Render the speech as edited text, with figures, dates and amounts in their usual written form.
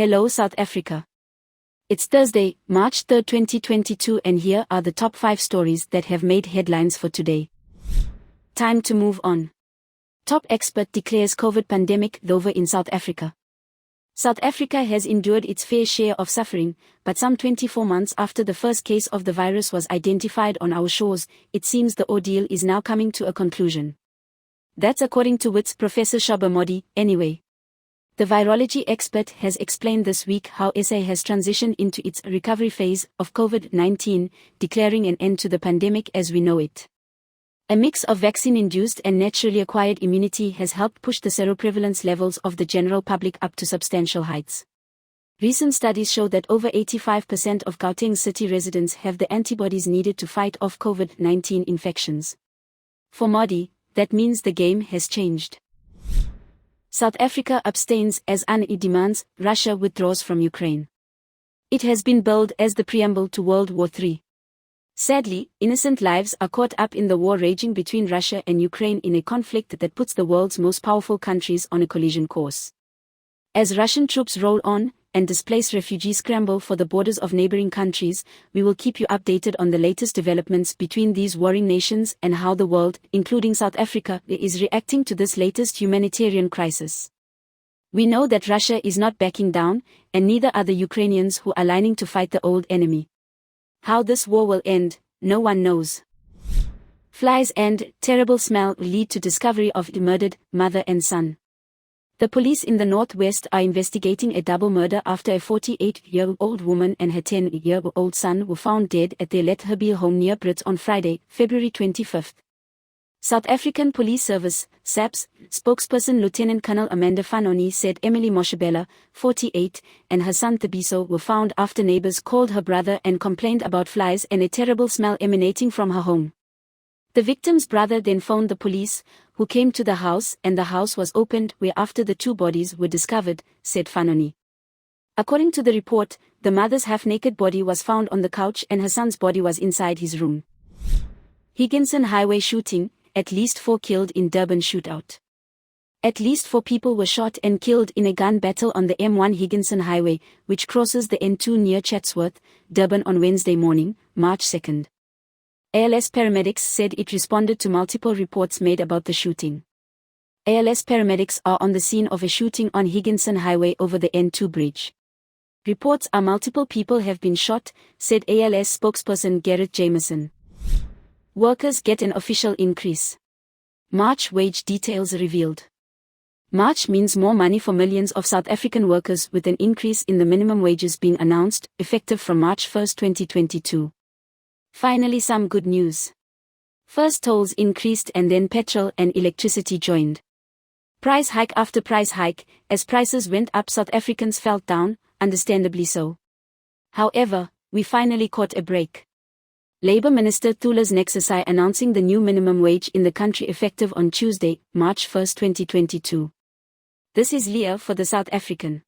Hello South Africa. It's Thursday, March 3, 2022, and here are the top 5 stories that have made headlines for today. Time to move on. Top expert declares COVID pandemic over in South Africa. South Africa has endured its fair share of suffering, but some 24 months after the first case of the virus was identified on our shores, it seems the ordeal is now coming to a conclusion. That's according to WIT's Professor Shoba Modi, anyway. The virology expert has explained this week how SA has transitioned into its recovery phase of COVID-19, declaring an end to the pandemic as we know it. A mix of vaccine-induced and naturally acquired immunity has helped push the seroprevalence levels of the general public up to substantial heights. Recent studies show that over 85% of Gauteng city residents have the antibodies needed to fight off COVID-19 infections. For Modi, that means the game has changed. South Africa abstains as UNE demands Russia withdraws from Ukraine. It has been billed as the preamble to World War III. Sadly, innocent lives are caught up in the war raging between Russia and Ukraine in a conflict that puts the world's most powerful countries on a collision course. As Russian troops roll on, and displaced refugees scramble for the borders of neighboring countries, we will keep you updated on the latest developments between these warring nations and how the world, including South Africa, is reacting to this latest humanitarian crisis. We know that Russia is not backing down, and neither are the Ukrainians who are lining to fight the old enemy. How this war will end, no one knows. Flies and terrible smell lead to discovery of the murdered mother and son. The police in the northwest are investigating a double murder after a 48-year-old woman and her 10-year-old son were found dead at their Letherbiel home near Brits on Friday, February 25. South African Police Service, SAPS, spokesperson Lieutenant Colonel Amanda Fanoni said Emily Moshebela, 48, and her son Thabiso were found after neighbors called her brother and complained about flies and a terrible smell emanating from her home. The victim's brother then phoned the police, who came to the house, and the house was opened whereafter the two bodies were discovered, said Fanoni. According to the report, the mother's half-naked body was found on the couch and her son's body was inside his room. Higginson Highway shooting, at least 4 killed in Durban shootout. At least 4 people were shot and killed in a gun battle on the M1 Higginson Highway, which crosses the N2 near Chatsworth, Durban on Wednesday morning, March 2. ALS paramedics said it responded to multiple reports made about the shooting. ALS paramedics are on the scene of a shooting on Higginson Highway over the N2 bridge. Reports are multiple people have been shot, said ALS spokesperson Garrett Jameson. Workers get an official increase. March wage details revealed. March means more money for millions of South African workers, with an increase in the minimum wages being announced, effective from March 1, 2022. Finally, some good news. First tolls increased and then petrol and electricity joined. Price hike after price hike, as prices went up South Africans felt down, understandably so. However, we finally caught a break. Labour Minister Thulas Nexusai announcing the new minimum wage in the country effective on Tuesday, March 1, 2022. This is Leah for the South African.